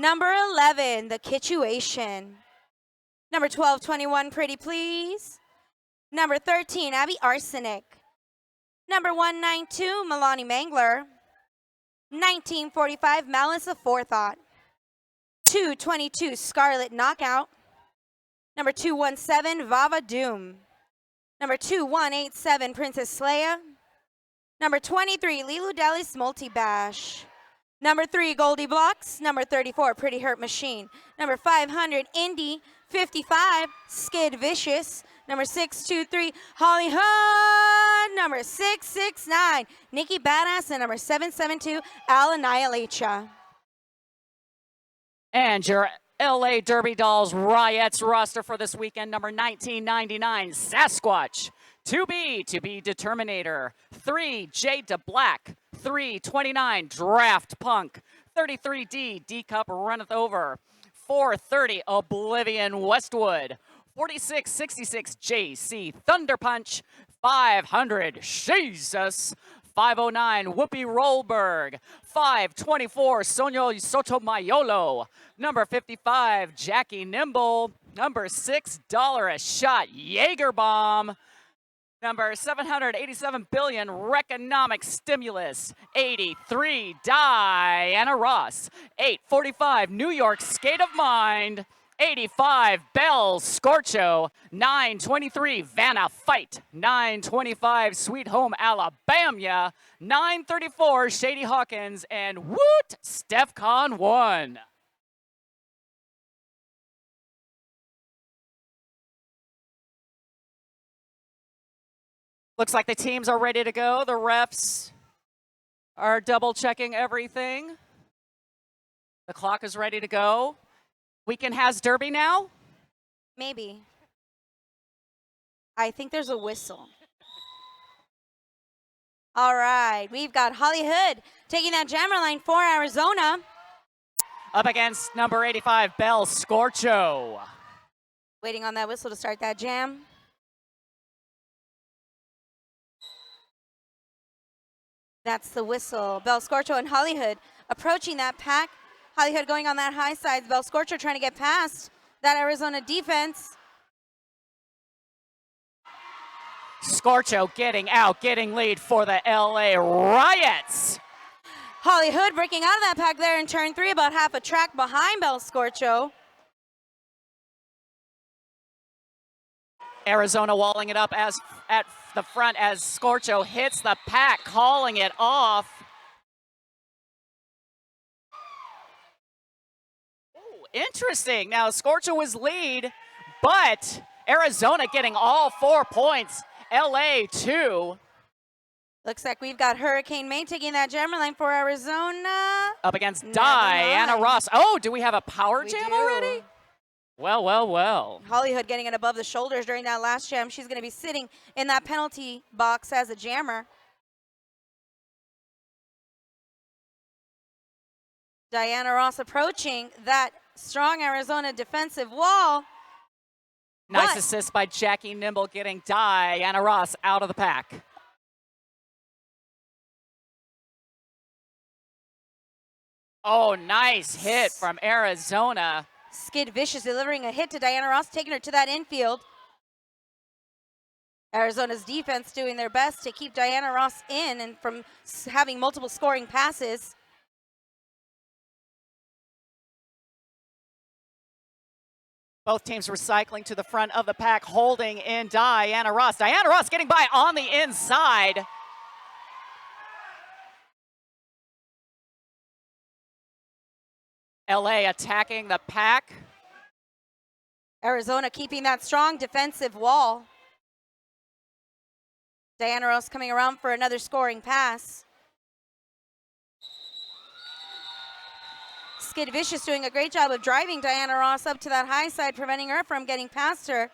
Number 11, The Kituation. Number 12, 21, Pretty Please. Number 13, Abby Arsenic. Number 192, Milani Mangler. 1945, Malice Aforethought. 222, Scarlet Knockout. Number 217, Vava Doom. Number 2187, Princess Leia. Number 23, Lilu Dali's Multi Bash. Number 3, Goldie Blocks. Number 34, Pretty Hurt Machine. Number 500, Indy 55, Skid Vicious. Number 623, Holly Hood. Number 669, Nikki Badass. And number 772, Al Annihilate. And your LA Derby Dolls Riots roster for this weekend, number 1999, Sasquatch. 2B, To Be Determinator. 3, Jade to Black. 329, Draft Punk. 33D, D-Cup Runneth Over. 430, Oblivion Westwood. 4666, JC Thunder Punch. 500, Jesus. 509, Whoopi Rollberg. 524, Sonyo Sotomayolo. Number 55, Jackie Nimble. Number $6 a shot, Jaeger Bomb. Number 787 billion, Reconomic Stimulus. 83, Diana Ross. 845, New York Skate of Mind. 85, Bell Scorcho. 923, Vanna Fight. 925, Sweet Home Alabama. 934, Shady Hawkins. And Woot, Steph Con 1. Looks like the teams are ready to go. The refs are double checking everything. The clock is ready to go. Weekend has Derby now? Maybe. I think there's a whistle. All right, we've got Holly Hood taking that jammer line for Arizona. Up against number 85, Bell Scorcho. Waiting on that whistle to start that jam. That's the whistle. Bell Scorcho and Holly Hood approaching that pack. Holly Hood going on that high side. Bell Scorcho trying to get past that Arizona defense. Scorcho getting out, getting lead for the LA Riots. Holly Hood breaking out of that pack there in turn 3, about half a track behind Bell Scorcho. Arizona walling it up as at the front as Scorcho hits the pack, calling it off. Ooh, interesting. Now Scorcho was lead, but Arizona getting all 4 points. LA 2. Looks like we've got Hurricane May taking that jammer line for Arizona. Up against Diana Ross. Oh, do we have a power jam already? Well, well, well. Holly Hood getting it above the shoulders during that last jam. She's going to be sitting in that penalty box as a jammer. Diana Ross approaching that strong Arizona defensive wall. Nice assist by Jackie Nimble getting Diana Ross out of the pack. Oh, nice hit from Arizona. Skid Vicious delivering a hit to Diana Ross, taking her to that infield. Arizona's defense doing their best to keep Diana Ross in and from having multiple scoring passes. Both teams recycling to the front of the pack, holding in Diana Ross. Diana Ross getting by on the inside. LA attacking the pack. Arizona keeping that strong defensive wall. Diana Ross coming around for another scoring pass. Skid Vicious doing a great job of driving Diana Ross up to that high side, preventing her from getting past her.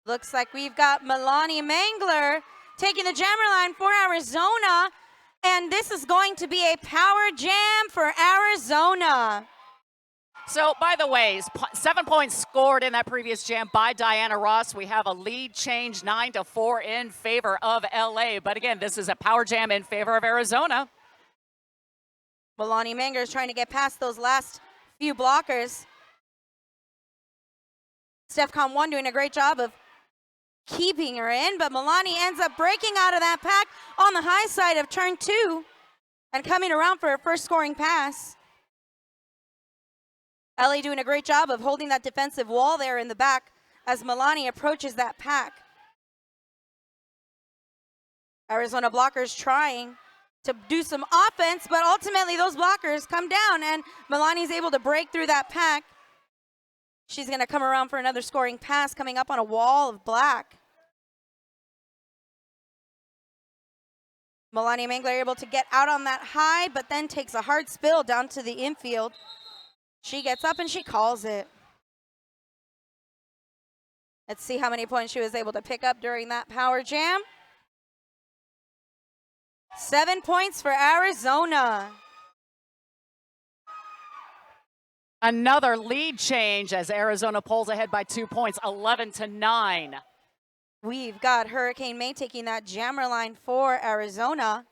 Looks like we've got Milani Mangler taking the jammer line for Arizona, and this is going to be a power jam for Arizona. So, by the way, 7 points scored in that previous jam by Diana Ross. We have a lead change 9-4 in favor of LA. But again, this is a power jam in favor of Arizona. Milani Manger is trying to get past those last few blockers. STEFCON 1 doing a great job of keeping her in, but Milani ends up breaking out of that pack on the high side of turn 2 and coming around for her first scoring pass. LA doing a great job of holding that defensive wall there in the back as Milani approaches that pack. Arizona blockers trying to do some offense, but ultimately those blockers come down and Milani's able to break through that pack. She's going to come around for another scoring pass coming up on a wall of black. Milani Mangler able to get out on that high, but then takes a hard spill down to the infield. She gets up and she calls it. Let's see how many points she was able to pick up during that power jam. 7 points for Arizona. Another lead change as Arizona pulls ahead by 2 points, 11-9. We've got Hurricane May taking that jammer line for Arizona.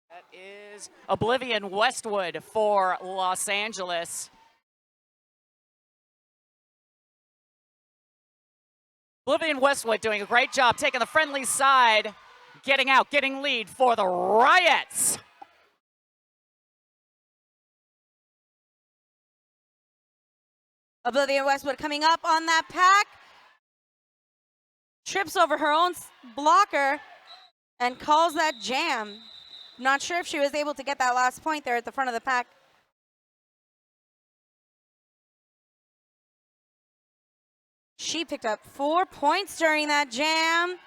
That is Oblivion Westwood for Los Angeles. Oblivion Westwood doing a great job taking the friendly side, getting out, getting lead for the Riots. Oblivion Westwood coming up on that pack. Trips over her own blocker and calls that jam. Not sure if she was able to get that last point there at the front of the pack. She picked up 4 points during that jam.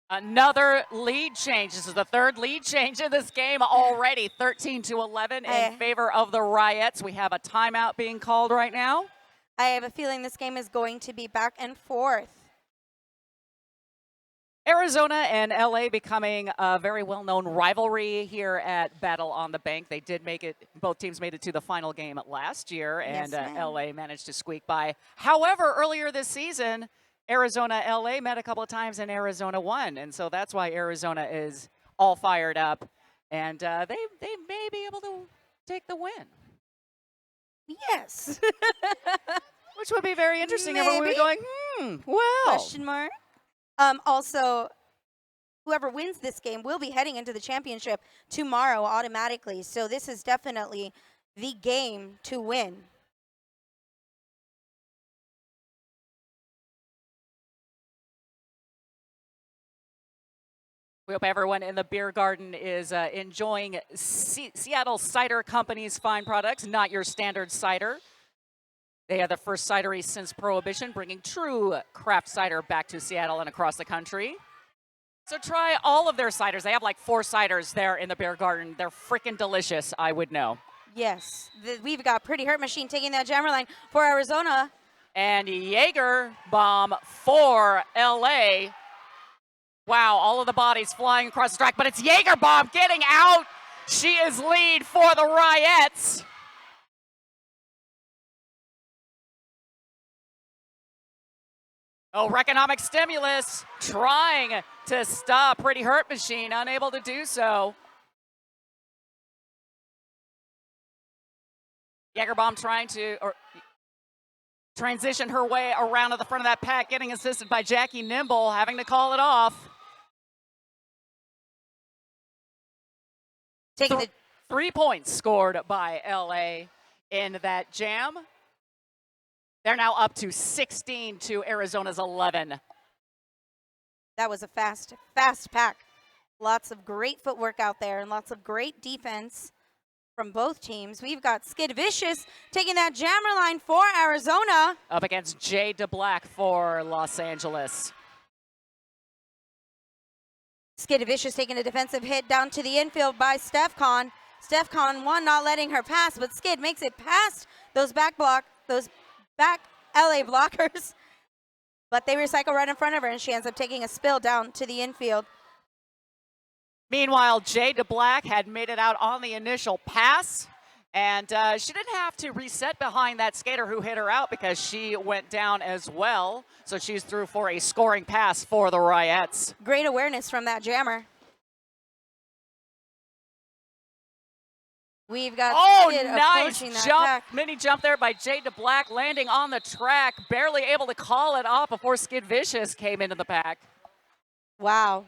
Another lead change. This is the third lead change in this game already. 13-11 in favor of the Riots. We have a timeout being called right now. I have a feeling this game is going to be back and forth. Arizona and LA becoming a very well-known rivalry here at Battle on the Bank. They did make it, both teams made it to the final game last year, and Yes, LA managed to squeak by. However, earlier this season, Arizona-LA met a couple of times and Arizona won, and so that's why Arizona is all fired up, and they may be able to take the win. Yes. Which would be very interesting. Maybe. Everyone would be going, well. Question mark. Also, whoever wins this game will be heading into the championship tomorrow automatically. So this is definitely the game to win. We hope everyone in the beer garden is enjoying Seattle Cider Company's fine products, not your standard cider. They are the first cidery since Prohibition, bringing true craft cider back to Seattle and across the country. So try all of their ciders. They have like 4 ciders there in the beer garden. They're freaking delicious, I would know. Yes. We've got Pretty Hurt Machine taking that jammer line for Arizona. And Jaeger Bomb for LA. Wow, all of the bodies flying across the track, but it's Jaeger Bomb getting out. She is lead for the Riots. Oh, Economic Stimulus trying to stop Pretty Hurt Machine, unable to do so. Jagerbomb trying to transition her way around to the front of that pack, getting assisted by Jackie Nimble, having to call it off. Taking the 3 points scored by LA in that jam. They're now up to 16 to Arizona's 11. That was a fast pack. Lots of great footwork out there and lots of great defense from both teams. We've got Skid Vicious taking that jammer line for Arizona. Up against Jay DeBlack for Los Angeles. Skid Vicious taking a defensive hit down to the infield by STEFCON. STEFCON 1 not letting her pass, but Skid makes it past those back LA blockers. But they recycle right in front of her, and she ends up taking a spill down to the infield. Meanwhile, Jay DeBlack had made it out on the initial pass, And she didn't have to reset behind that skater who hit her out because she went down as well. So she's through for a scoring pass for the Ryettes. Great awareness from that jammer. We've got Skid nice approaching that jump, pack. mini jump there by Jade DeBlack, landing on the track, barely able to call it off before Skid Vicious came into the pack. Wow.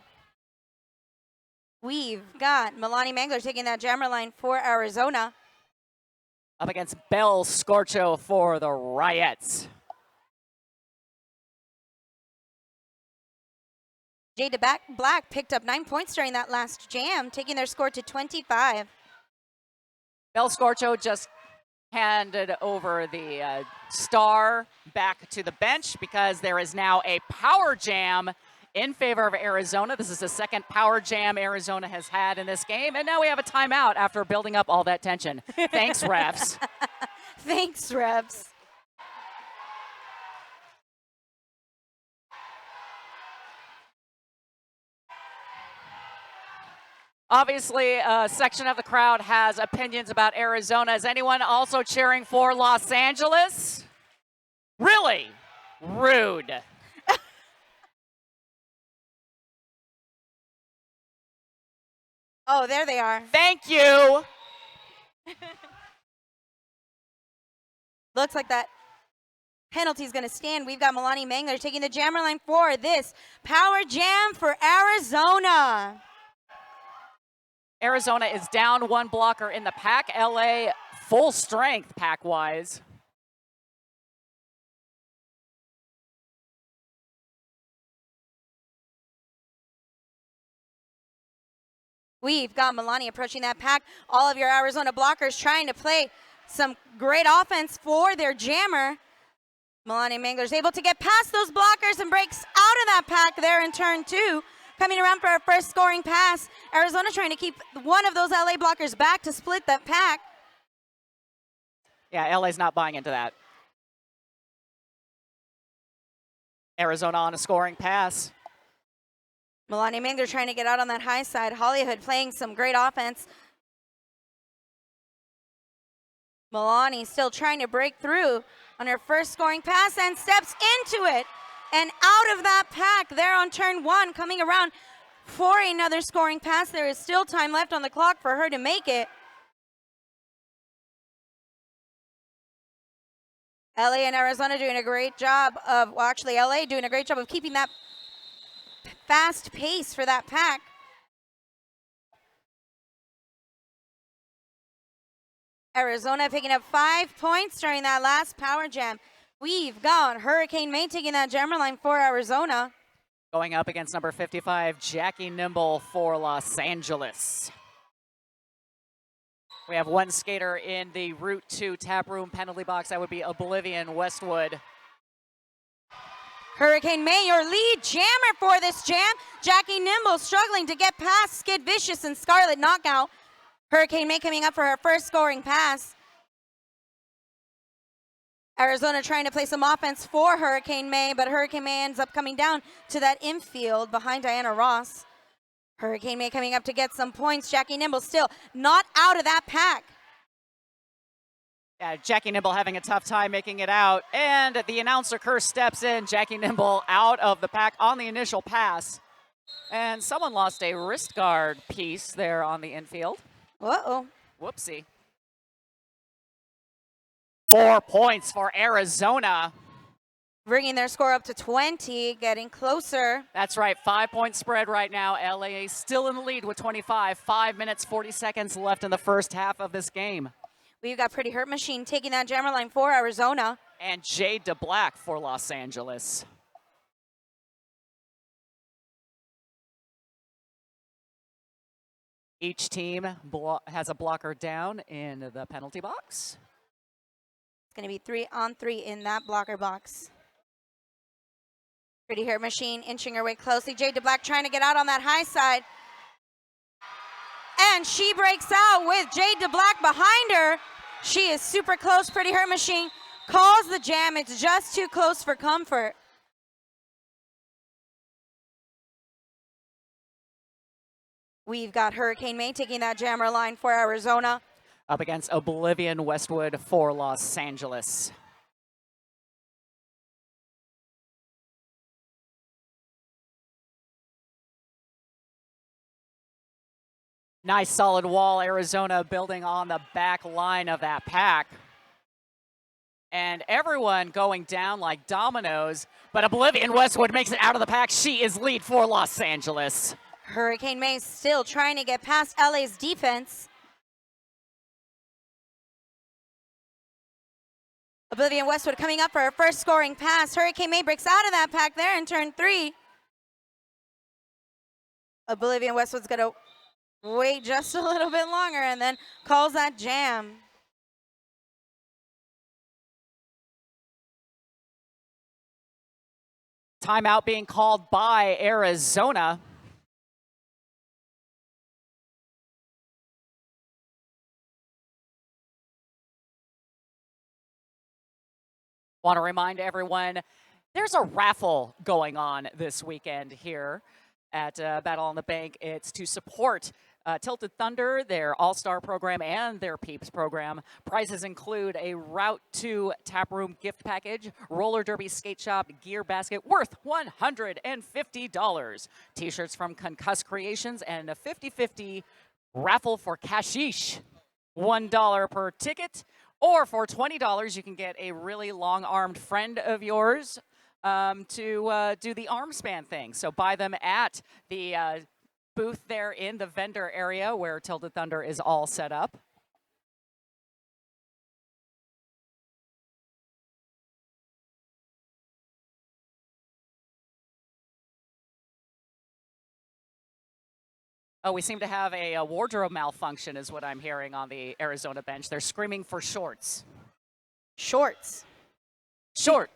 We've got Milani Mangler taking that jammer line for Arizona. Up against Belle Scorcho for the Ryettes. Jade Black picked up 9 points during that last jam, taking their score to 25. Belle Scorcho just handed over the star back to the bench because there is now a power jam in favor of Arizona. This is the second power jam Arizona has had in this game, and now we have a timeout after building up all that tension. Thanks, refs. Thanks, refs. Obviously, a section of the crowd has opinions about Arizona. Is anyone also cheering for Los Angeles? Really? Rude. Oh, there they are. Thank you. Looks like that penalty's going to stand. We've got Milani Mangler taking the jammer line for this power jam for Arizona. Arizona is down one blocker in the pack. LA full strength pack-wise. We've got Milani approaching that pack. All of your Arizona blockers trying to play some great offense for their jammer. Milani Mangler's able to get past those blockers and breaks out of that pack there in turn 2. Coming around for our first scoring pass. Arizona trying to keep one of those LA blockers back to split that pack. Yeah, LA's not buying into that. Arizona on a scoring pass. Milani Mangler trying to get out on that high side. Hollywood playing some great offense. Milani still trying to break through on her first scoring pass and steps into it. And out of that pack there on turn 1, coming around for another scoring pass. There is still time left on the clock for her to make it. LA and Arizona doing a great job of, well, actually LA doing a great job of keeping that fast pace for that pack. Arizona picking up 5 points during that last power jam. We've got Hurricane May taking that jammer line for Arizona. Going up against number 55, Jackie Nimble for Los Angeles. We have one skater in the Route 2 tap room penalty box. That would be Oblivion Westwood. Hurricane May, your lead jammer for this jam. Jackie Nimble struggling to get past Skid Vicious and Scarlet Knockout. Hurricane May coming up for her first scoring pass. Arizona trying to play some offense for Hurricane May, but Hurricane May ends up coming down to that infield behind Diana Ross. Hurricane May coming up to get some points. Jackie Nimble still not out of that pack. Yeah, Jackie Nimble having a tough time making it out. And the announcer curse steps in. Jackie Nimble out of the pack on the initial pass. And someone lost a wrist guard piece there on the infield. Uh-oh. Whoopsie. 4 points for Arizona. Bringing their score up to 20, getting closer. That's right, 5-point spread right now. LA still in the lead with 25. 5 minutes, 40 seconds left in the first half of this game. We've got Pretty Hurt Machine taking that jammer line for Arizona. And Jade DeBlack for Los Angeles. Each team has a blocker down in the penalty box. It's going to be 3-on-3 in that blocker box. Pretty Hurt Machine inching her way closely. Jade DeBlack trying to get out on that high side. And she breaks out with Jade DeBlack behind her. She is super close. Pretty Hurt Machine calls the jam. It's just too close for comfort. We've got Hurricane May taking that jammer line for Arizona. up against Oblivion Westwood for Los Angeles. Nice solid wall, Arizona building on the back line of that pack. And everyone going down like dominoes, but Oblivion Westwood makes it out of the pack. She is lead for Los Angeles. Hurricane May still trying to get past LA's defense. Oblivion Westwood coming up for her first scoring pass. Hurricane May breaks out of that pack there in turn 3. Oblivion Westwood's gonna wait just a little bit longer and then calls that jam. Timeout being called by Arizona. Want to remind everyone, there's a raffle going on this weekend here at Battle on the Bank. It's to support Tilted Thunder, their All-Star program, and their Peeps program. Prizes include a Route 2 Tap Room gift package, roller derby skate shop gear basket worth $150, T-shirts from Concuss Creations, and a 50-50 raffle for Kashish. $1 per ticket, or for $20, you can get a really long-armed friend of yours to do the arm span thing. So buy them at the booth there in the vendor area where Tilted Thunder is all set up. Oh, we seem to have a wardrobe malfunction is what I'm hearing on the Arizona bench. They're screaming for shorts. Shorts. Short.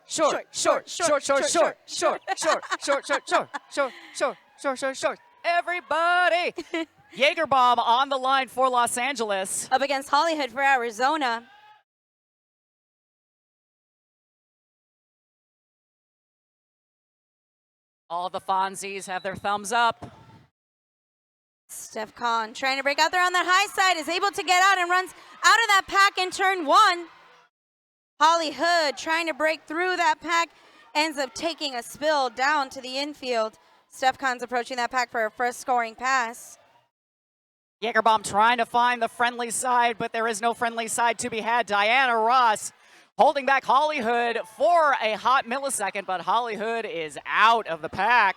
Everybody! Jaeger bomb on the line for Los Angeles. Up against Hollywood for Arizona. All the Fonzies have their thumbs up. Steph Kahn trying to break out there on that high side, is able to get out and runs out of that pack in turn 1. Holly Hood trying to break through that pack, ends up taking a spill down to the infield. Steph Kahn's approaching that pack for her first scoring pass. Jaegerbomb trying to find the friendly side, but there is no friendly side to be had. Diana Ross holding back Holly Hood for a hot millisecond, but Holly Hood is out of the pack.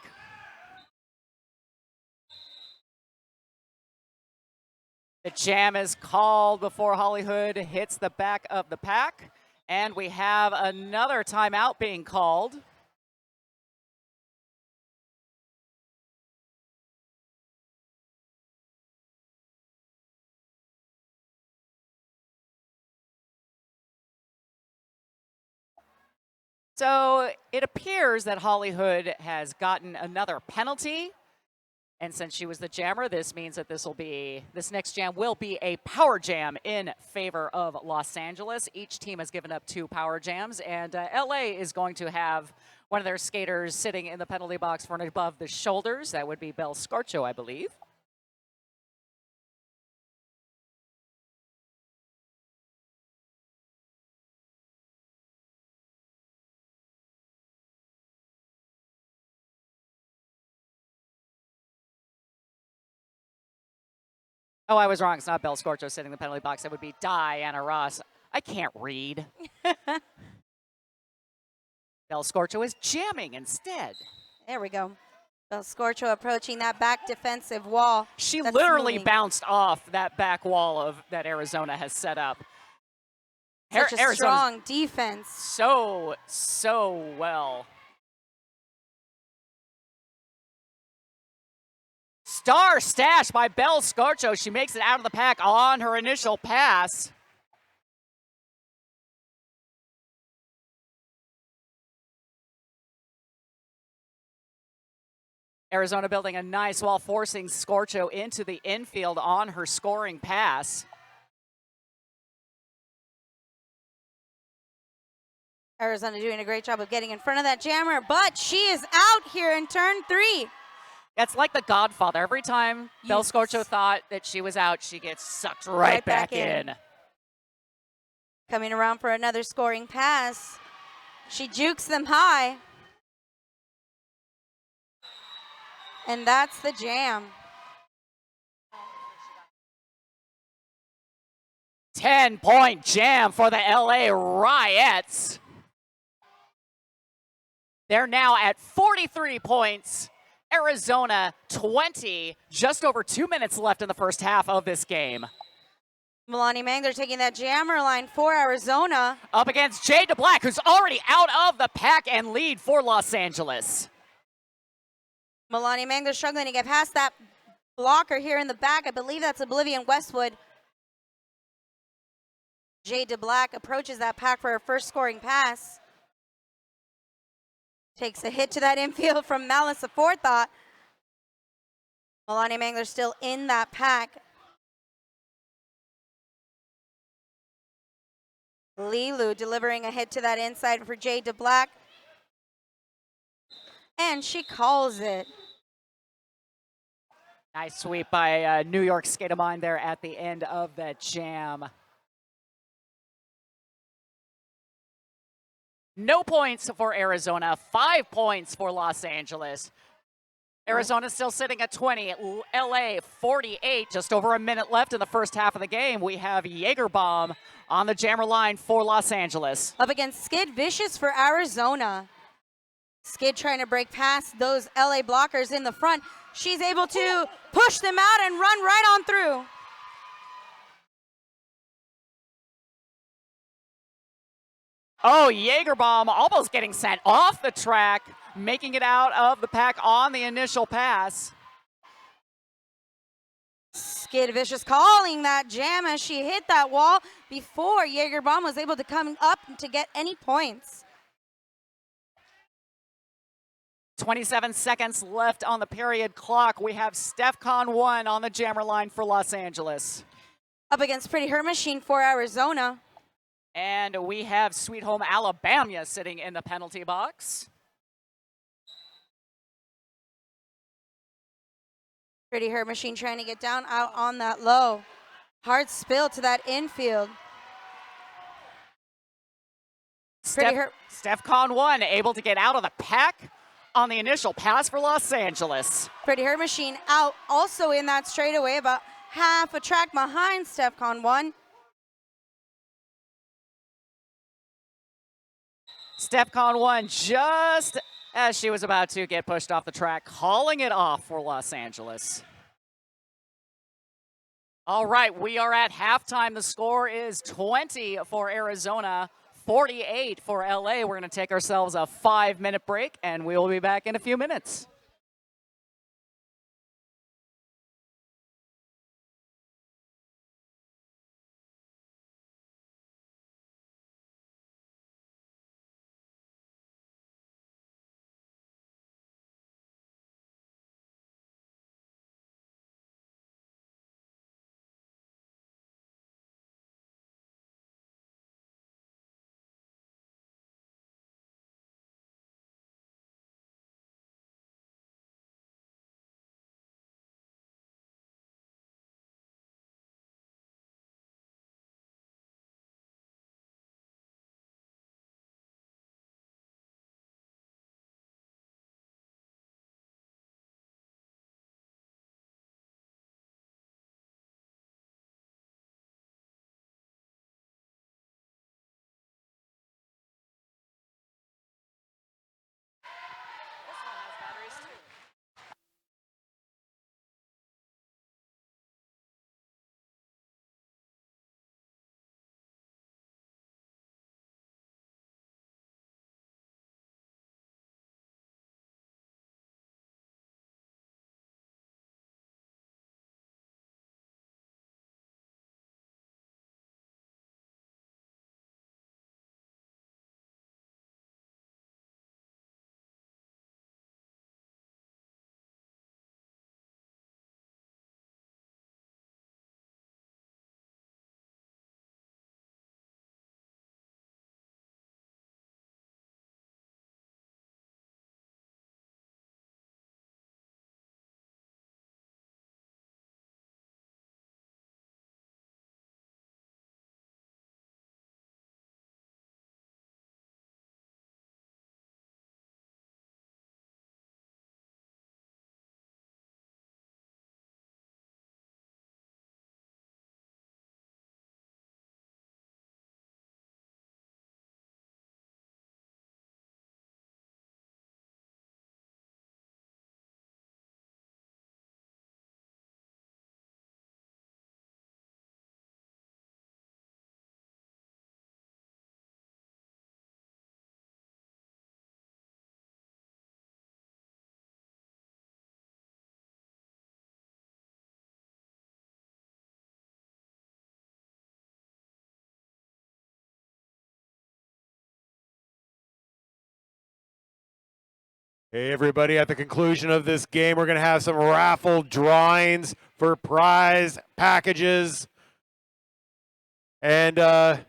The jam is called before Holly Hood hits the back of the pack. And we have another timeout being called. So it appears that Holly Hood has gotten another penalty. And since she was the jammer, this means that this next jam will be a power jam in favor of Los Angeles. Each team has given up 2 power jams, and LA is going to have one of their skaters sitting in the penalty box for an above the shoulders. That would be Bel Scorcho, I believe. Oh, I was wrong. It's not Bel Scorcho sitting in the penalty box. That would be Diana Ross. I can't read. Bel Scorcho is jamming instead. There we go. Bel Scorcho approaching that back defensive wall. She literally bounced off that back wall that Arizona has set up. Such a strong defense. So well. Star stash by Bel Scorcho. She makes it out of the pack on her initial pass. Arizona building a nice wall, forcing Scorcho into the infield on her scoring pass. Arizona doing a great job of getting in front of that jammer, but she is out here in turn 3. It's like the Godfather. Every time Bel Scorcho thought that she was out, she gets sucked right back in. Coming around for another scoring pass. She jukes them high. And that's the jam. 10-point jam for the LA Riots. They're now at 43 points. Arizona 20. Just over 2 minutes left in the first half of this game. Milani Mangler taking that jammer line for Arizona. Up against Jade DeBlack, who's already out of the pack and lead for Los Angeles. Milani Mangler struggling to get past that blocker here in the back. I believe that's Oblivion Westwood. Jade DeBlack approaches that pack for her first scoring pass. Takes a hit to that infield from Malice Aforethought. Milani Mangler still in that pack. Lilu delivering a hit to that inside for Jade DeBlack. And she calls it. Nice sweep by New York Skate of Mine there at the end of that jam. No points for Arizona, 5 points for Los Angeles. Arizona still sitting at 20, LA 48, just over a minute left in the first half of the game. We have Jaegerbomb on the jammer line for Los Angeles. Up against Skid Vicious for Arizona. Skid trying to break past those LA blockers in the front. She's able to push them out and run right on through. Oh, Jaegerbomb almost getting sent off the track, making it out of the pack on the initial pass. Skid Vicious calling that jam as she hit that wall before Jaegerbomb was able to come up to get any points. 27 seconds left on the period clock. We have StephCon 1 on the jammer line for Los Angeles. Up against Pretty Her Machine for Arizona. And we have Sweet Home Alabama sitting in the penalty box. Pretty Her Machine trying to get down out on that low. Hard spill to that infield. StephCon 1 able to get out of the pack on the initial pass for Los Angeles. Pretty Her Machine out also in that straightaway, about half a track behind StephCon 1. StephCon 1 just as she was about to get pushed off the track, calling it off for Los Angeles. All right, we are at halftime. The score is 20 for Arizona, 48 for LA. We're going to take ourselves a 5-minute break, and we will be back in a few minutes. Hey everybody, at the conclusion of this game, we're going to have some raffle drawings for prize packages. And the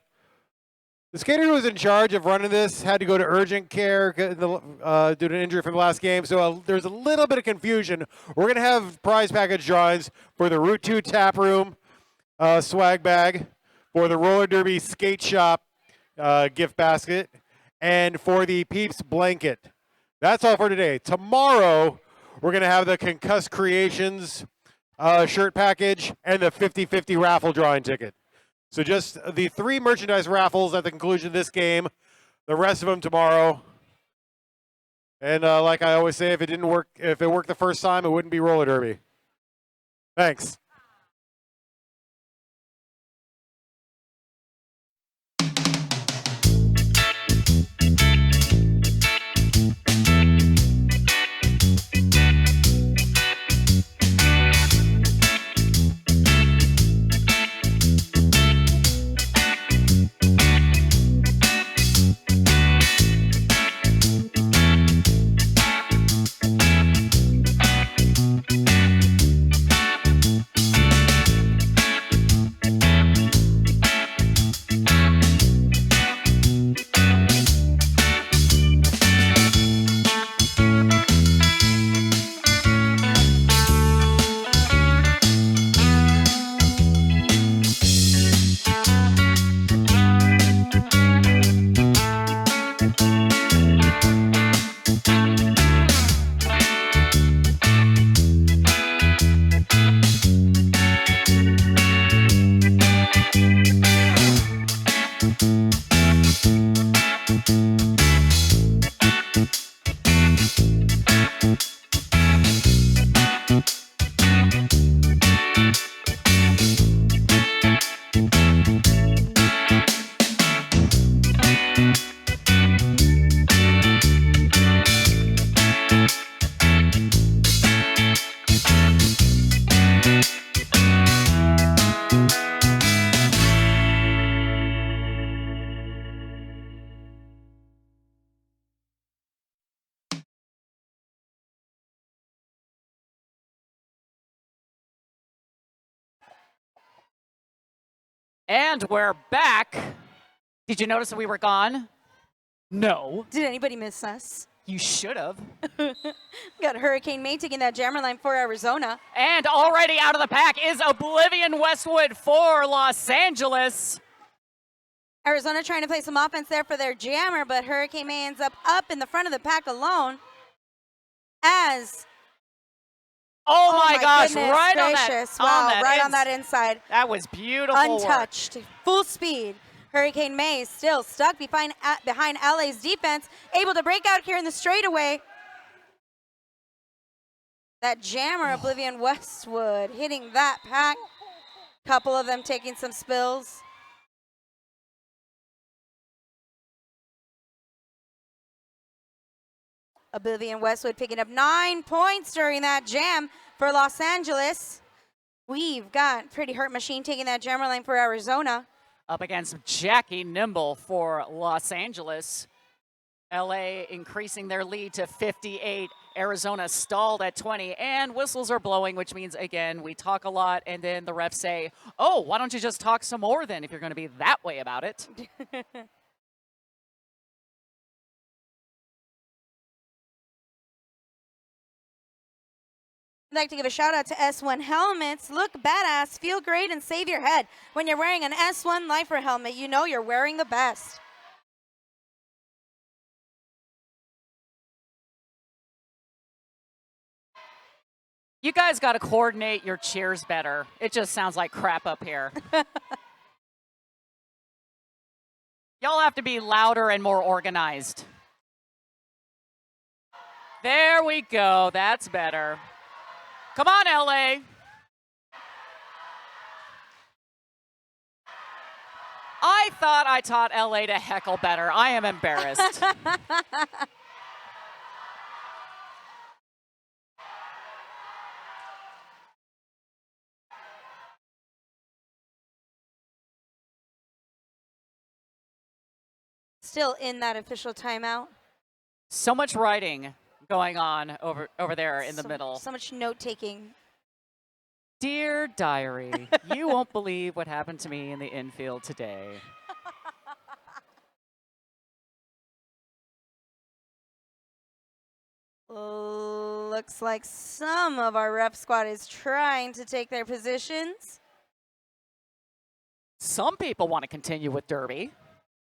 skater who was in charge of running this had to go to urgent care due to an injury from the last game. So there's a little bit of confusion. We're going to have prize package drawings for the Route 2 Tap Room swag bag, for the Roller Derby Skate Shop gift basket, and for the Peeps blanket. That's all for today. Tomorrow, we're going to have the Concuss Creations shirt package and the 50-50 raffle drawing ticket. So just the 3 merchandise raffles at the conclusion of this game. The rest of them tomorrow. And like I always say, if it worked the first time, it wouldn't be roller derby. Thanks. And we're back. Did you notice that we were gone? No. Did anybody miss us? You should have. Got Hurricane May taking that jammer line for Arizona. And already out of the pack is Oblivion Westwood for Los Angeles. Arizona trying to play some offense there for their jammer, but Hurricane May ends up in the front of the pack alone as... Oh my gosh, goodness right gracious. on Wow, that on that inside. That was beautiful Untouched, work. full speed. Hurricane May still stuck behind LA's defense, able to break out here in the straightaway. That jammer, Oblivion Westwood, hitting that pack. Couple of them taking some spills. Oblivion Westwood picking up 9 points during that jam for Los Angeles. We've got Pretty Hurt Machine taking that jammer lane for Arizona. Up against Jackie Nimble for Los Angeles. LA increasing their lead to 58. Arizona stalled at 20, and whistles are blowing, which means, again, we talk a lot, and then the refs say, oh, why don't you just talk some more then if you're going to be that way about it? I'd like to give a shout out to S1 helmets. Look badass, feel great, and save your head. When you're wearing an S1 Lifer helmet, you know you're wearing the best. You guys got to coordinate your cheers better. It just sounds like crap up here. Y'all have to be louder and more organized. There we go. That's better. Come on, LA. I thought I taught LA to heckle better. I am embarrassed. Still in that official timeout. So much writing going on over there in the middle. So much note taking. Dear diary, you won't believe what happened to me in the infield today. Looks like some of our ref squad is trying to take their positions. Some people want to continue with Derby.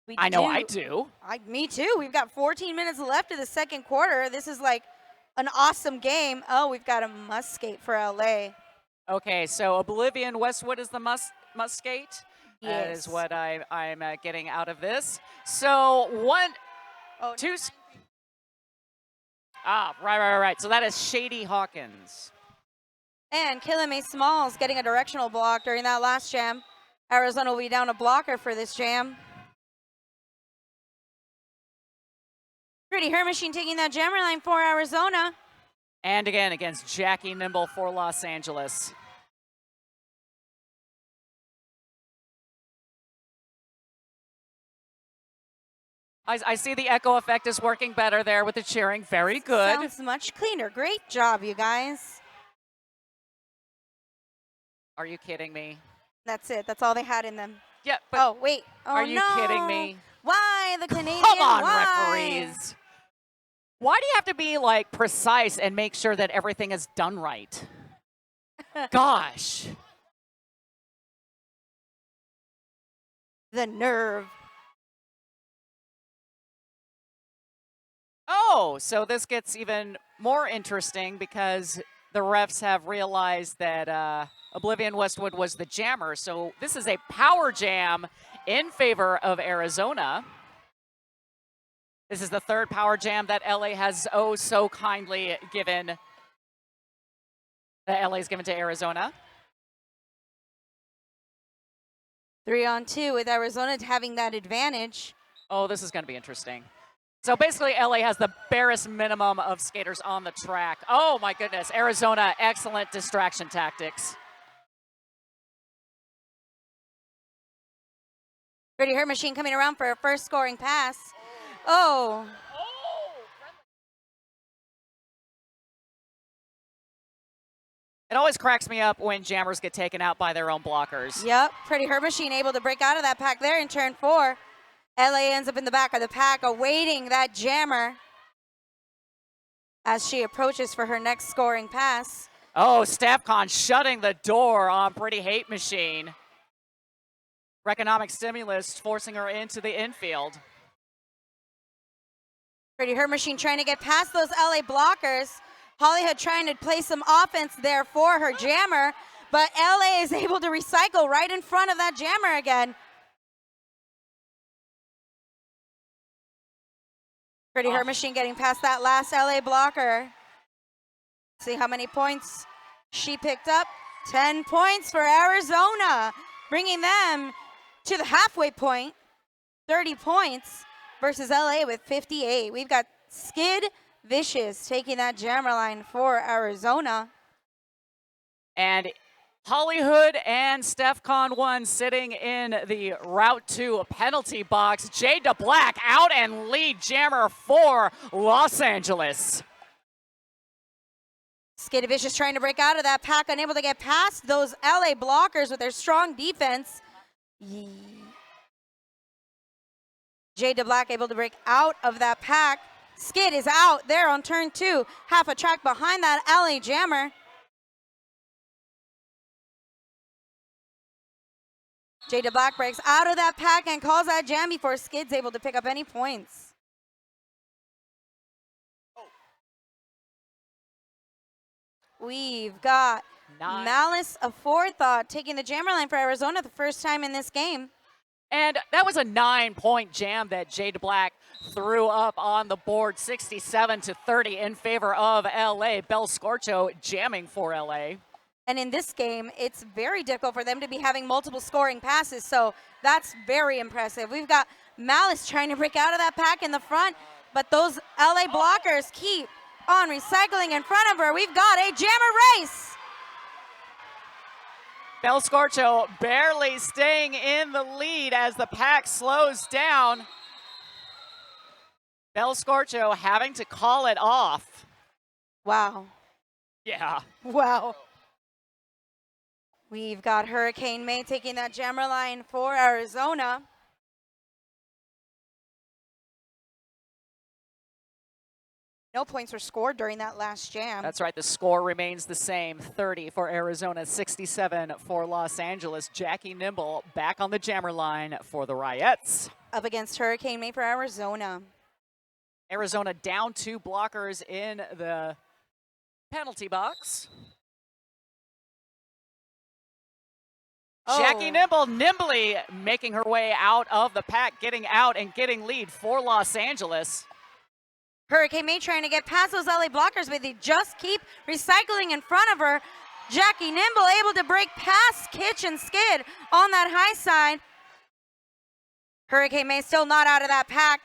We I know do. I do. Me too. We've got 14 minutes left of the second quarter. This is like an awesome game. Oh, we've got a must skate for LA. Okay, so Oblivion Westwood is the must skate. That Yes. is what I'm getting out of this. So two. Right. So that is Shady Hawkins. And Killamay Smalls getting a directional block during that last jam. Arizona will be down a blocker for this jam. Pretty Her Machine taking that jammer line for Arizona. And again against Jackie Nimble for Los Angeles. I see the echo effect is working better there with the cheering. Very good. Sounds much cleaner. Great job, you guys. Are you kidding me? That's it. That's all they had in them. Yeah, but Oh, wait. Oh, are you no. kidding me? Why the Canadian? Come on, Why? referees. Why do you have to be like precise and make sure that everything is done right? Gosh. The nerve. Oh, so this gets even more interesting because the refs have realized that Oblivion Westwood was the jammer. So this is a power jam in favor of Arizona. This is the third power jam that LA has oh so kindly given. That LA's given to Arizona. 3-on-2 with Arizona having that advantage. Oh, this is going to be interesting. So basically, LA has the barest minimum of skaters on the track. Oh my goodness, Arizona, excellent distraction tactics. Pretty Her Machine coming around for a first scoring pass. Oh. It always cracks me up when jammers get taken out by their own blockers. Yep, Pretty Her Machine able to break out of that pack there in turn 4. LA ends up in the back of the pack awaiting that jammer as she approaches for her next scoring pass. Oh, Stefcon shutting the door on Pretty Hate Machine. Economic stimulus forcing her into the infield. Pretty Her Machine trying to get past those LA blockers. Hollywood trying to play some offense there for her jammer, but LA is able to recycle right in front of that jammer again. Pretty Her Machine getting past that last LA blocker. See how many points she picked up. 10 points for Arizona, bringing them to the halfway point. 30 points versus LA with 58. We've got Skid Vicious taking that jammer line for Arizona. And Hollywood and Stefcon 1 sitting in the Route 2 penalty box. Jade DeBlack out and lead jammer for Los Angeles. Skid Vicious trying to break out of that pack, unable to get past those LA blockers with their strong defense. Jade DeBlack able to break out of that pack. Skid is out there on turn 2, half a track behind that LA jammer. Jade DeBlack breaks out of that pack and calls that jam before Skid's able to pick up any points. We've got Malice Aforethought taking the jammer line for Arizona the first time in this game. And that was a 9-point jam that Jade Black threw up on the board, 67-30 in favor of LA. Bel Scorcho jamming for LA. And in this game, it's very difficult for them to be having multiple scoring passes, so that's very impressive. We've got Malice trying to break out of that pack in the front, but those LA blockers keep on recycling in front of her. We've got a jammer race. Bel Scorcho barely staying in the lead as the pack slows down. Bel Scorcho having to call it off. Wow. Yeah. Wow. We've got Hurricane May taking that jammer line for Arizona. No points were scored during that last jam. That's right. The score remains the same. 30 for Arizona, 67 for Los Angeles. Jackie Nimble back on the jammer line for the Riots. Up against Hurricane May for Arizona. Arizona down 2 blockers in the penalty box. Jackie Nimble nimbly making her way out of the pack, getting out and getting lead for Los Angeles. Hurricane May trying to get past those LA blockers, but they just keep recycling in front of her. Jackie Nimble able to break past Kitch and Skid on that high side. Hurricane May still not out of that pack.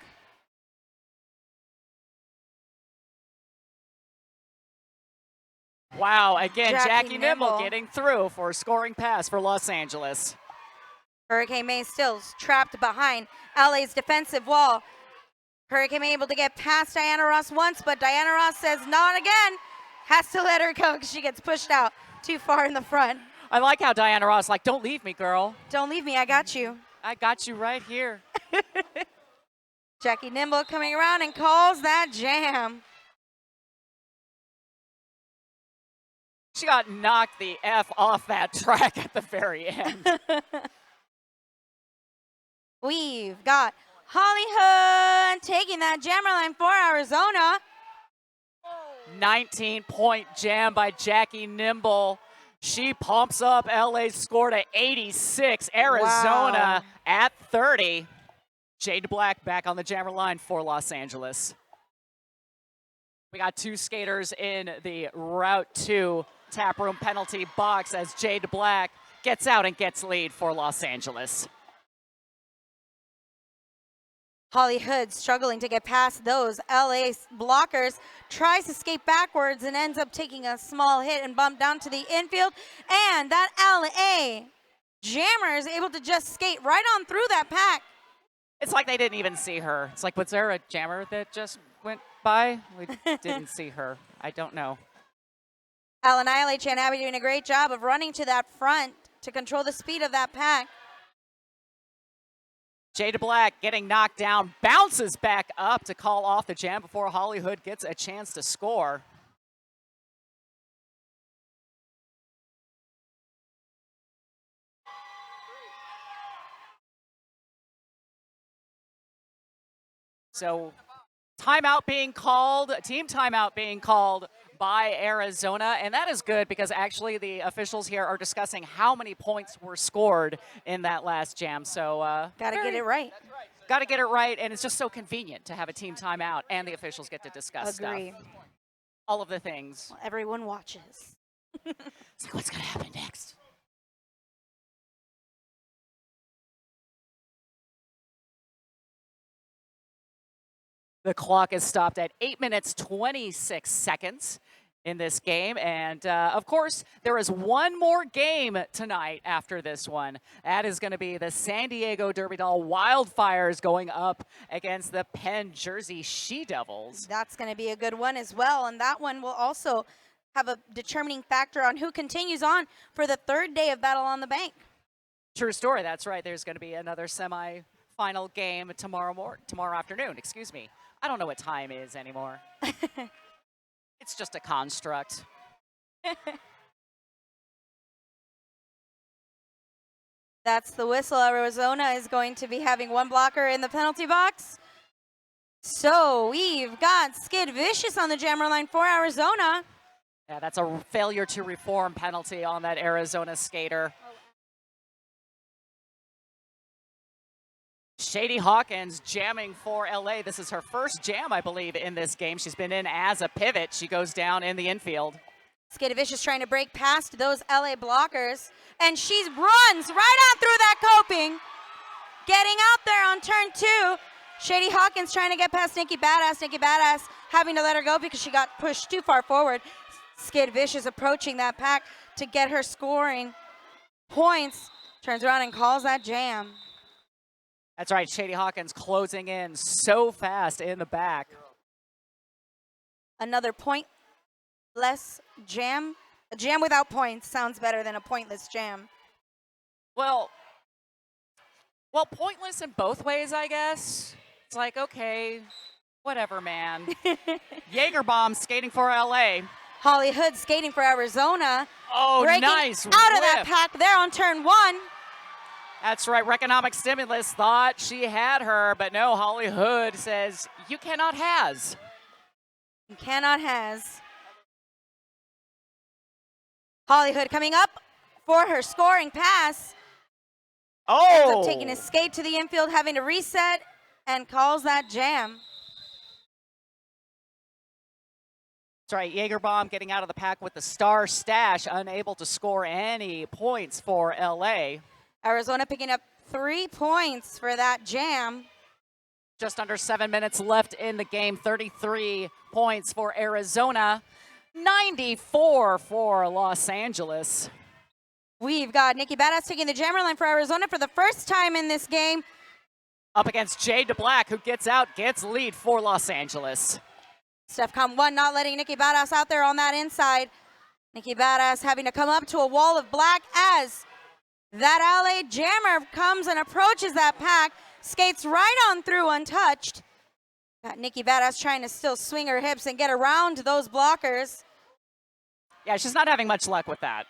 Wow, again, Jackie Nimble Nimble getting through for a scoring pass for Los Angeles. Hurricane May still trapped behind LA's defensive wall. Hurricane May able to get past Diana Ross once, but Diana Ross says not again. Has to let her go because she gets pushed out too far in the front. I like how Diana Ross like, don't leave me, girl. Don't leave me, I got you. I got you right here. Jackie Nimble coming around and calls that jam. She got knocked the F off that track at the very end. We've got Holly Hood taking that jammer line for Arizona. 19-point jam by Jackie Nimble. She pumps up LA's score to 86. Arizona at 30. Jade Black back on the jammer line for Los Angeles. We got 2 skaters in the Route 2 taproom penalty box as Jade Black gets out and gets lead for Los Angeles. Holly Hood struggling to get past those LA blockers, tries to skate backwards and ends up taking a small hit and bump down to the infield. And that LA jammer is able to just skate right on through that pack. It's like they didn't even see her. It's like, was there a jammer that just went by? We didn't see her. I don't know. Alan Eilach and Abby doing a great job of running to that front to control the speed of that pack. Jada Black getting knocked down, bounces back up to call off the jam before Holly Hood gets a chance to score. So timeout being called, team timeout being called by Arizona, and that is good because actually the officials here are discussing how many points were scored in that last jam. So gotta get it right. Got to get it right, and it's just so convenient to have a team timeout and the officials get to discuss Agree. stuff. All of the things. Well, everyone watches. It's like, what's going to happen next? The clock is stopped at 8 minutes, 26 seconds in this game. And of course, there is one more game tonight after this one. That is going to be the San Diego Derby Doll Wildfires going up against the Penn Jersey She-Devils. That's going to be a good one as well. And that one will also have a determining factor on who continues on for the third day of Battle on the Bank. True story. That's right. There's going to be another semi-final game tomorrow afternoon. Excuse me. I don't know what time is anymore. It's just a construct. That's the whistle. Arizona is going to be having one blocker in the penalty box. So we've got Skid Vicious on the jammer line for Arizona. Yeah, that's a failure to reform penalty on that Arizona skater. Shady Hawkins jamming for LA. This is her first jam, I believe, in this game. She's been in as a pivot. She goes down in the infield. Skid Vicious trying to break past those LA blockers. And she runs right on through that coping. Getting out there on turn 2. Shady Hawkins trying to get past Nikki Badass. Nikki Badass having to let her go because she got pushed too far forward. Skid Vicious approaching that pack to get her scoring points. Turns around and calls that jam. That's right, Shady Hawkins closing in so fast in the back. Another pointless jam. A jam without points sounds better than a pointless jam. Well, pointless in both ways, I guess. It's like, okay, whatever, man. Jaeger bomb skating for LA. Holly Hood skating for Arizona. Oh, breaking nice out of that whip. pack there on turn 1. That's right, Reconomic Stimulus thought she had her, but no, Holly Hood says, you cannot has. You cannot has. Holly Hood coming up for her scoring pass. Ends up taking a skate to the infield, having to reset, and calls that jam. That's right, Jaeger bomb getting out of the pack with the star stash, unable to score any points for LA. Arizona picking up 3 points for that jam. Just under 7 minutes left in the game, 33 points for Arizona, 94 for Los Angeles. We've got Nikki Badass taking the jammer line for Arizona for the first time in this game. Up against Jade DeBlack, who gets out, gets lead for Los Angeles. STEFCON 1 not letting Nikki Badass out there on that inside. Nikki Badass having to come up to a wall of black as that LA jammer comes and approaches that pack, skates right on through untouched. Got Nikki Badass trying to still swing her hips and get around those blockers. Yeah, she's not having much luck with that.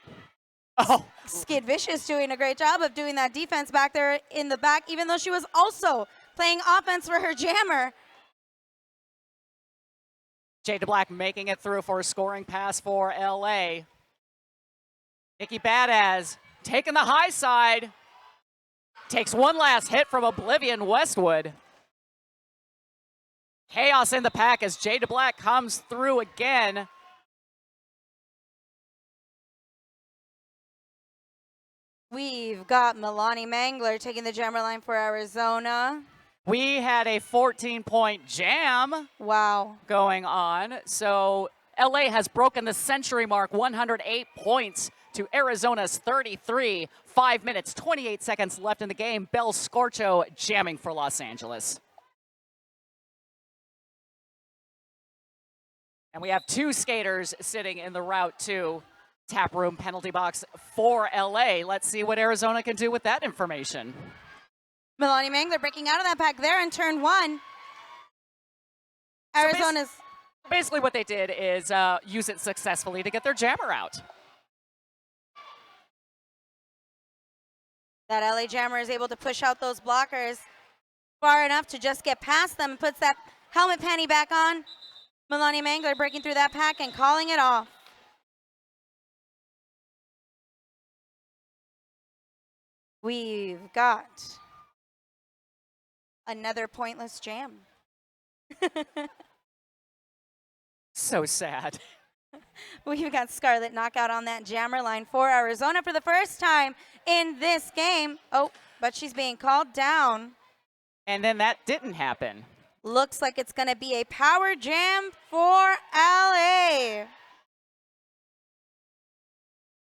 Oh, Skid Vicious doing a great job of doing that defense back there in the back, even though she was also playing offense for her jammer. Jade DeBlack making it through for a scoring pass for LA. Nikki Badass taking the high side. Takes one last hit from Oblivion Westwood. Chaos in the pack as Jade DeBlack comes through again. We've got Milani Mangler taking the jammer line for Arizona. We had a 14-point jam Wow. going on. So LA has broken the century mark, 108 points to Arizona's 33. 5 minutes, 28 seconds left in the game. Bell Scorcho jamming for Los Angeles. And we have 2 skaters sitting in the Route 2 tap room penalty box for LA. Let's see what Arizona can do with that information. Milani Mangler breaking out of that pack there in turn 1. Arizona's Basically what they did is use it successfully to get their jammer out. that LA jammer is able to push out those blockers far enough to just get past them and puts that helmet panty back on. Milani Mangler breaking through that pack and calling it off. We've got another pointless jam. So sad. We've got Scarlet knockout on that jammer line for Arizona for the first time in this game. Oh, but she's being called down. And then that didn't happen. Looks like it's going to be a power jam for LA.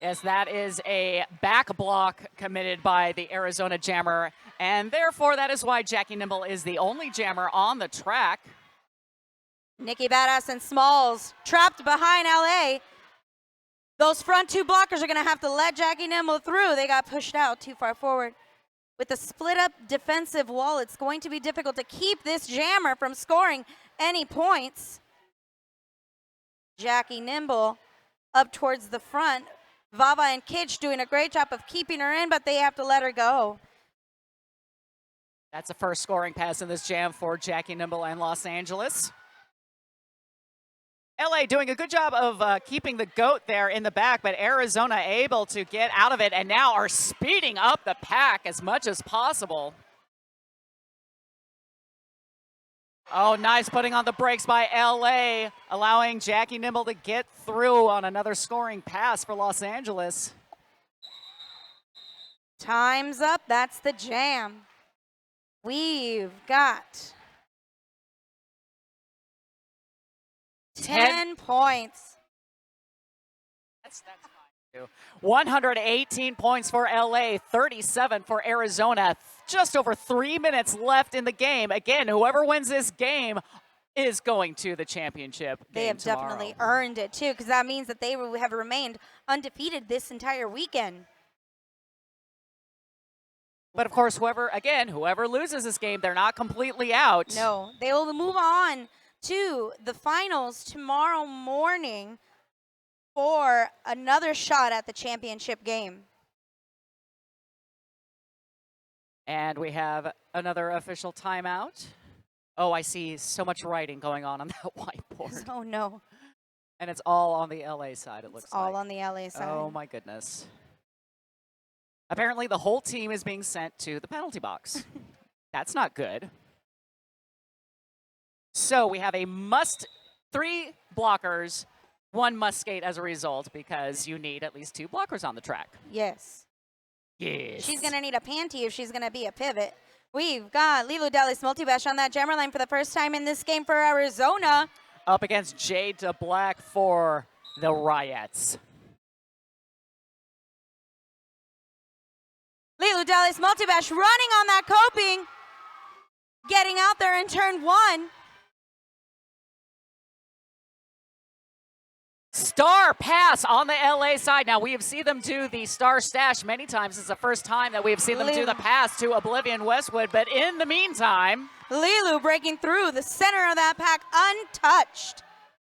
Yes, that is a back block committed by the Arizona jammer. And therefore, that is why Jackie Nimble is the only jammer on the track. Nikki Badass and Smalls trapped behind LA. Those front two blockers are going to have to let Jackie Nimble through. They got pushed out too far forward. With the split up defensive wall, it's going to be difficult to keep this jammer from scoring any points. Jackie Nimble up towards the front. Vava and Kitsch doing a great job of keeping her in, but they have to let her go. That's the first scoring pass in this jam for Jackie Nimble and Los Angeles. LA doing a good job of keeping the goat there in the back, but Arizona able to get out of it and now are speeding up the pack as much as possible. Oh, nice putting on the brakes by LA, allowing Jackie Nimble to get through on another scoring pass for Los Angeles. Time's up. That's the jam. We've got 10 points. That's fine. 118 points for LA, 37 for Arizona. Just over 3 minutes left in the game. Again, whoever wins this game is going to the championship game They have tomorrow. definitely earned it too, because that means that they have remained undefeated this entire weekend. But of course, whoever loses this game, they're not completely out. No, they will move on to the finals tomorrow morning for another shot at the championship game. And we have another official timeout. Oh, I see so much writing going on that whiteboard. Oh no. And it's all on the LA side, it looks It's all like. on the LA side. Oh my goodness. Apparently the whole team is being sent to the penalty box. That's not good. So we have a three blockers, one must skate as a result, because you need at least 2 blockers on the track. Yes. Yes. She's going to need a panty if she's going to be a pivot. We've got Lilu Dallas Multibash on that jammer line for the first time in this game for Arizona. Up against Jade to Black for the Riots. Lilu Dallas Multibash running on that coping. Getting out there in turn 1. Star pass on the LA side. Now, we have seen them do the star stash many times. It's the first time that we have seen them do the pass to Oblivion Westwood. But in the meantime, Lilu breaking through the center of that pack untouched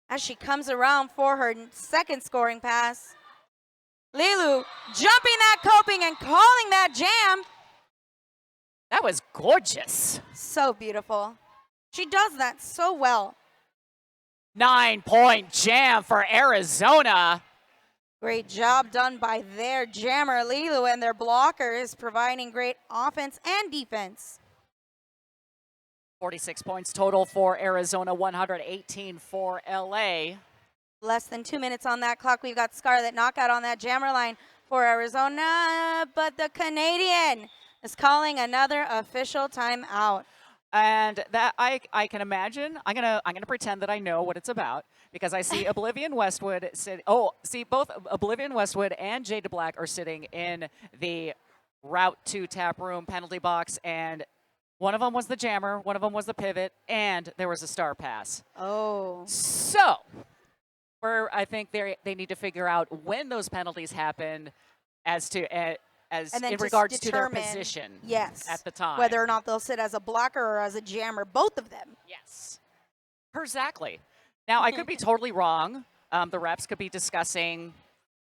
as she comes around for her second scoring pass. Lilu jumping that coping and calling that jam. that was gorgeous. So beautiful. She does that so well. 9-point jam for Arizona. Great job done by their jammer, Lilu, and their blockers, providing great offense and defense. 46 points total for Arizona, 118 for LA. Less than 2 minutes on that clock. We've got Scarlet Knockout on that jammer line for Arizona, but the Canadian is calling another official timeout. And that I can imagine. I'm gonna pretend that I know what it's about, because I see Oblivion Westwood both Oblivion Westwood and Jade Black are sitting in the Route 2 tap room penalty box, and one of them was the jammer, one of them was the pivot, and there was a star pass. Oh. So, I think they need to figure out when those penalties happen, as in regards to their position. Yes. At the time. Whether or not they'll sit as a blocker or as a jammer, both of them. Yes. Exactly. Now, I could be totally wrong. The reps could be discussing,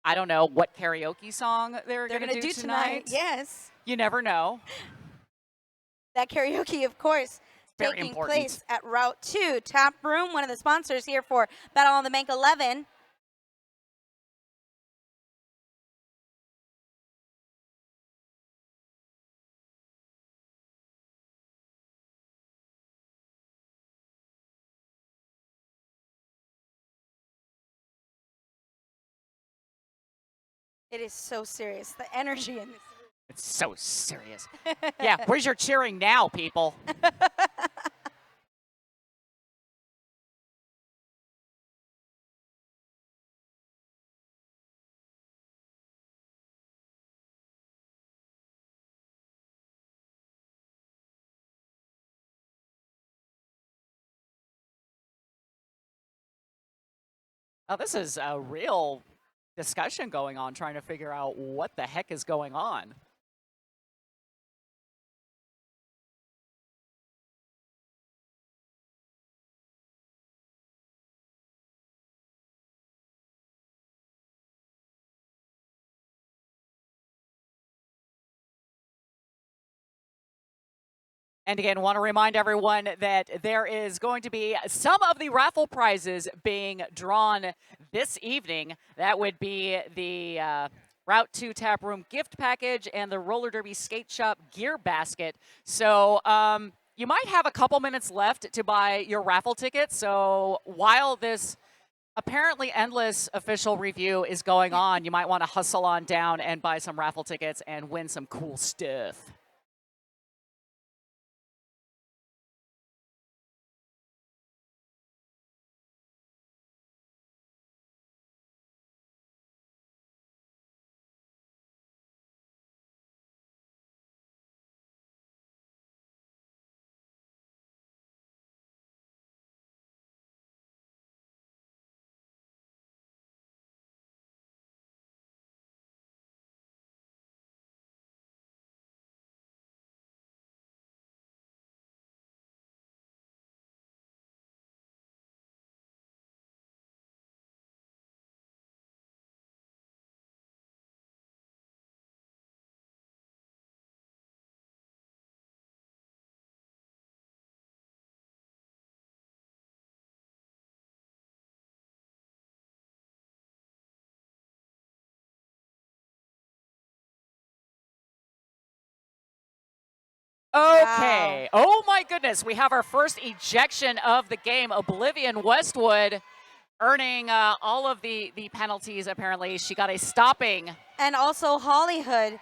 I don't know, what karaoke song they're going to do tonight. Yes. You never know. That karaoke, of course, Very taking important. place at Route 2 Tap Room, one of the sponsors here for Battle on the Bank 11. It is so serious. The energy in this. It's so serious. Yeah, where's your cheering now, people? Oh, this is a real discussion going on, trying to figure out what the heck is going on. And again, want to remind everyone that there is going to be some of the raffle prizes being drawn this evening. That would be the Route 2 Tap Room gift package and the Roller Derby Skate Shop gear basket. So you might have a couple minutes left to buy your raffle tickets. So while this apparently endless official review is going on, you might want to hustle on down and buy some raffle tickets and win some cool stuff. Okay. Oh my goodness. We have our first ejection of the game. Oblivion Westwood earning all of the penalties, apparently. She got a stopping. And also Hollywood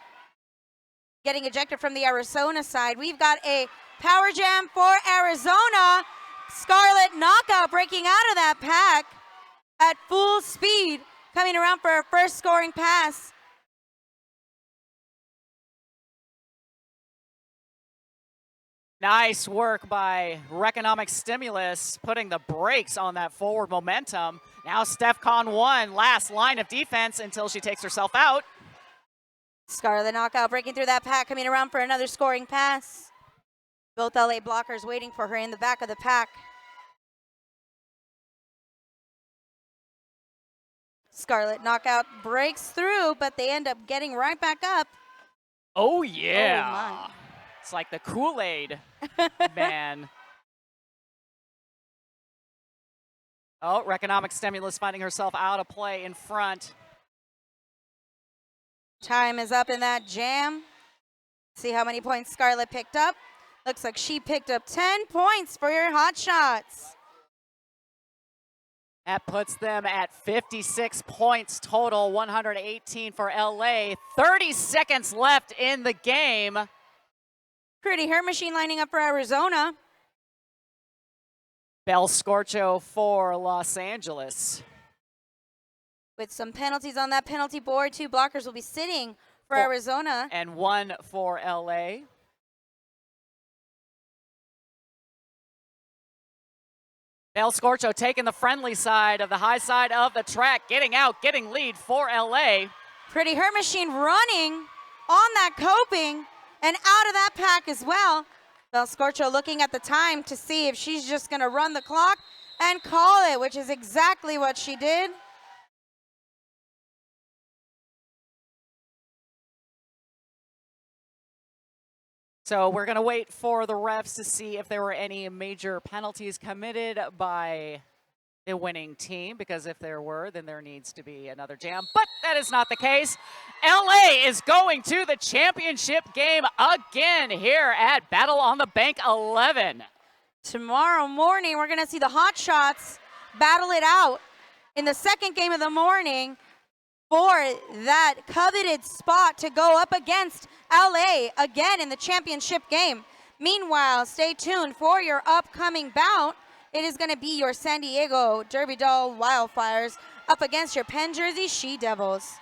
getting ejected from the Arizona side. We've got a power jam for Arizona. Scarlet Knockout breaking out of that pack at full speed, coming around for her first scoring pass. Nice work by Reconomic Stimulus, putting the brakes on that forward momentum. Now StephCon 1, last line of defense until she takes herself out. Scarlet Knockout breaking through that pack, coming around for another scoring pass. Both LA blockers waiting for her in the back of the pack. Scarlet Knockout breaks through, but they end up getting right back up. Oh yeah. Oh my. It's like the Kool-Aid man. Oh, Reconomic Stimulus finding herself out of play in front. Time is up in that jam. See how many points Scarlet picked up. Looks like she picked up 10 points for your hot shots. That puts them at 56 points total, 118 for LA. 30 seconds left in the game. Pretty Her Machine lining up for Arizona. Bel Scorcho for Los Angeles. With some penalties on that penalty board, 2 blockers will be sitting for Arizona. And 1 for LA. Bel Scorcho taking the friendly side of the high side of the track, getting out, getting lead for LA. Pretty Her Machine running on that coping and out of that pack as well. Bel Scorcho looking at the time to see if she's just going to run the clock and call it, which is exactly what she did. So we're going to wait for the refs to see if there were any major penalties committed by the winning team, because if there were, then there needs to be another jam. But that is not the case. LA is going to the championship game again here at Battle on the Bank 11. Tomorrow morning, we're going to see the Hot Shots battle it out in the second game of the morning for that coveted spot to go up against LA again in the championship game. Meanwhile, stay tuned for your upcoming bout. It is going to be your San Diego Derby Doll Wildfires up against your Penn Jersey She Devils.